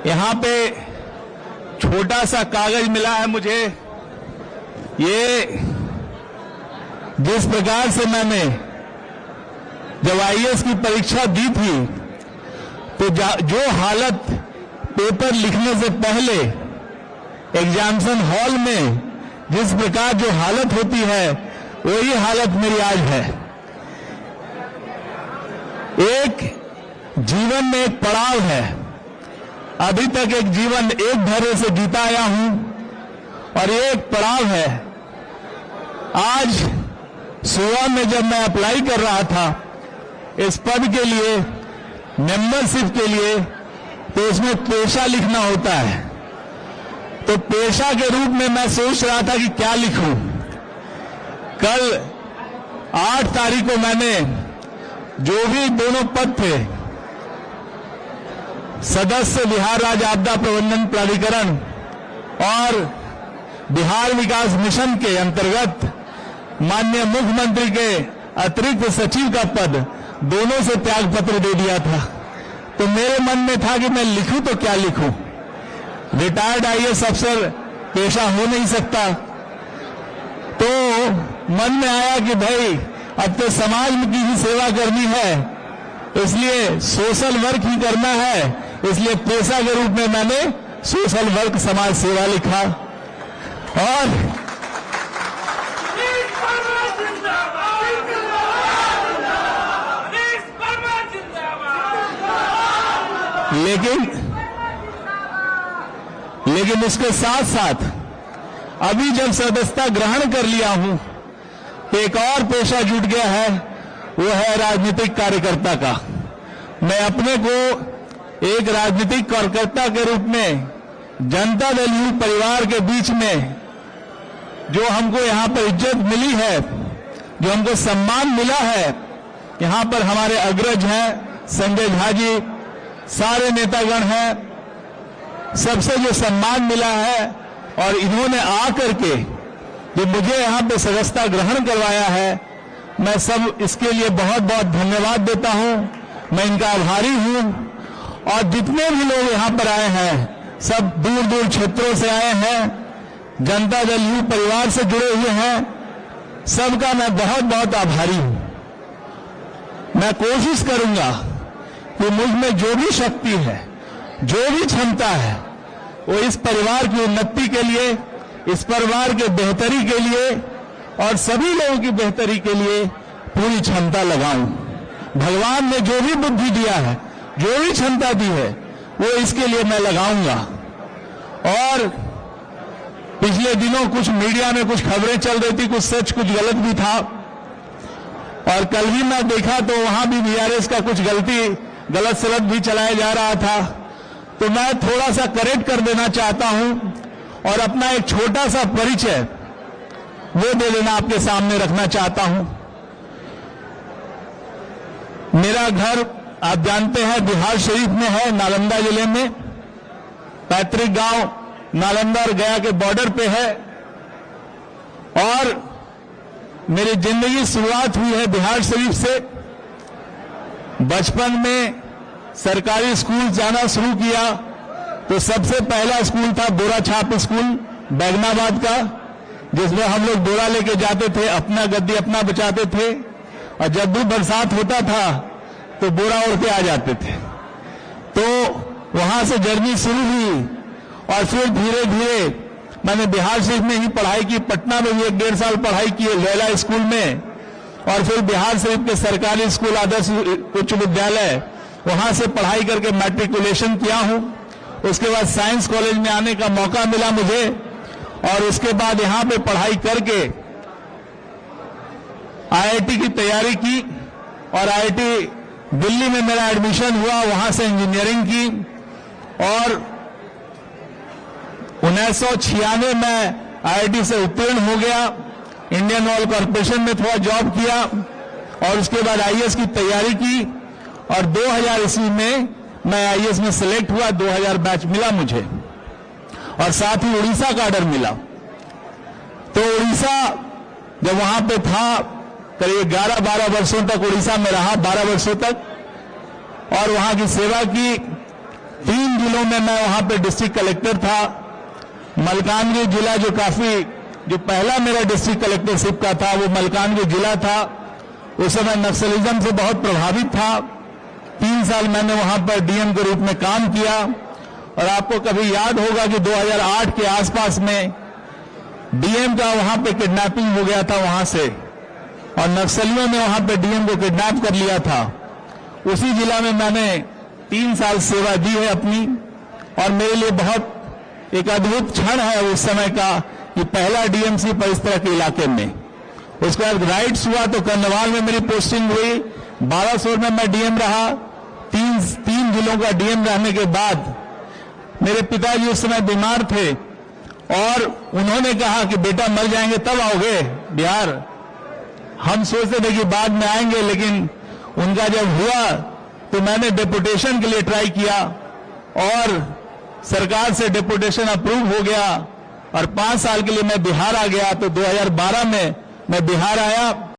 यहाँ पे छोटा सा कागज मिला है मुझे। ये जिस प्रकार से मैंने जब आईएएस की परीक्षा दी थी तो जो हालत पेपर लिखने से पहले एग्जामिनेशन हॉल में जिस प्रकार जो हालत होती है वही हालत मेरी आज है। एक जीवन में एक पड़ाव है। अभी तक एक जीवन एक धैर्य से जीता आया हूं और ये एक पड़ाव है। आज सुबह में जब मैं अप्लाई कर रहा था इस पद के लिए, मेंबरशिप के लिए, तो उसमें पेशा लिखना होता है। तो पेशा के रूप में मैं सोच रहा था कि क्या लिखूं। कल 8 तारीख को मैंने जो भी दोनों पद थे, सदस्य बिहार राज्य आपदा प्रबंधन प्राधिकरण और बिहार विकास मिशन के अंतर्गत माननीय मुख्यमंत्री के अतिरिक्त सचिव का पद, दोनों से त्याग पत्र दे दिया था। तो मेरे मन में था कि मैं लिखूं तो क्या लिखूं। रिटायर्ड आईएएस अफसर पेशा हो नहीं सकता। तो मन में आया कि भाई अब तो समाज की ही सेवा करनी है, इसलिए सोशल वर्क ही करना है। इसलिए पेशा के रूप में मैंने सोशल वर्क समाज सेवा लिखा। और लेकिन उसके साथ साथ अभी जब सदस्यता ग्रहण कर लिया हूं तो एक और पेशा जुट गया है, वो है राजनीतिक कार्यकर्ता का। मैं अपने को एक राजनीतिक कार्यकर्ता के रूप में जनता दल यू परिवार के बीच में जो हमको यहाँ पर इज्जत मिली है, जो हमको सम्मान मिला है, यहाँ पर हमारे अग्रज हैं, संजय झा जी, सारे नेतागण हैं, सबसे जो सम्मान मिला है और इन्होंने आकर के जो मुझे यहाँ पे सदस्यता ग्रहण करवाया है, मैं सब इसके लिए बहुत बहुत धन्यवाद देता हूँ। मैं इनका आभारी हूँ। और जितने भी लोग यहाँ पर आए हैं सब दूर दूर क्षेत्रों से आए हैं, जनता दल यू परिवार से जुड़े हुए हैं, सबका मैं बहुत बहुत आभारी हूँ। मैं कोशिश करूंगा कि मुझ में जो भी शक्ति है, जो भी क्षमता है, वो इस परिवार की उन्नति के लिए, इस परिवार के बेहतरी के लिए और सभी लोगों की बेहतरी के लिए पूरी क्षमता लगाऊं। भगवान ने जो भी बुद्धि दिया है, जो भी क्षमता दी है, वो इसके लिए मैं लगाऊंगा। और पिछले दिनों कुछ मीडिया में कुछ खबरें चल रही थी, कुछ सच कुछ गलत भी था। और कल भी मैं देखा तो वहां भी बीआरएस का कुछ गलत सलत भी चलाया जा रहा था। तो मैं थोड़ा सा करेक्ट कर देना चाहता हूं और अपना एक छोटा सा परिचय वो दे देना आपके सामने रखना चाहता हूं। मेरा घर आप जानते हैं बिहार शरीफ में है, नालंदा जिले में। पैतृक गांव नालंदा और गया के बॉर्डर पे है। और मेरी जिंदगी शुरुआत हुई है बिहार शरीफ से। बचपन में सरकारी स्कूल जाना शुरू किया तो सबसे पहला स्कूल था बोरा छाप स्कूल बैगनाबाद का, जिसमें हम लोग बोरा लेके जाते थे, अपना गद्दी अपना बचाते थे और जब भी बरसात होता था तो बोरा ओढ़ के आ जाते थे। तो वहां से जर्नी शुरू हुई और फिर धीरे धीरे मैंने बिहार शरीफ में ही पढ़ाई की। पटना में भी 1-1.5 साल पढ़ाई की लैला स्कूल में, और फिर बिहार शरीफ के सरकारी स्कूल आदर्श उच्च विद्यालय, वहां से पढ़ाई करके मैट्रिकुलेशन किया हूं। उसके बाद साइंस कॉलेज में आने का मौका मिला मुझे और उसके बाद यहां पे पढ़ाई करके आईआईटी की तैयारी की और आईआईटी दिल्ली में मेरा एडमिशन हुआ, वहां से इंजीनियरिंग की। और 1996 में आईआईटी से उत्तीर्ण हो गया, इंडियन ऑयल कॉर्पोरेशन में थोड़ा जॉब किया और उसके बाद आईएएस की तैयारी की और 2000 ईस्वी में मैं आईएएस में सिलेक्ट हुआ। 2000 बैच मिला मुझे और साथ ही उड़ीसा का ऑर्डर मिला। तो उड़ीसा जब वहां पे था करीब 11-12 वर्षों तक उड़ीसा में रहा, 12 वर्षों तक, और वहां की सेवा की। 3 जिलों में मैं वहां पे डिस्ट्रिक्ट कलेक्टर था। मलकानगिरी जिला जो पहला मेरा डिस्ट्रिक्ट कलेक्टरशिप का था, वो मलकानगिरी जिला था। उस समय नक्सलिज्म से बहुत प्रभावित था। 3 साल मैंने वहां पर डीएम के रूप में काम किया। और आपको कभी याद होगा कि 2008 के आसपास में डीएम का वहां पे किडनैपिंग हो गया था वहां से, और नक्सलियों ने वहां पे डीएम को किडनैप कर लिया था। उसी जिला में मैंने 3 साल सेवा दी है अपनी, और मेरे लिए बहुत एक अद्भुत क्षण है उस समय का कि पहला डीएमसी पर इस तरह के इलाके में। उसके बाद राइट्स हुआ तो कर्नवाल में मेरी पोस्टिंग हुई, बालासोर में मैं डीएम रहा। 3 जिलों का डीएम रहने के बाद मेरे पिताजी उस समय बीमार थे, और उन्होंने कहा कि बेटा मर जाएंगे तब आओगे बिहार। हम सोचते थे कि बाद में आएंगे, लेकिन उनका जब हुआ तो मैंने डेपुटेशन के लिए ट्राई किया, और सरकार से डेपुटेशन अप्रूव हो गया, और 5 साल के लिए मैं बिहार आ गया। तो 2012 में मैं बिहार आया।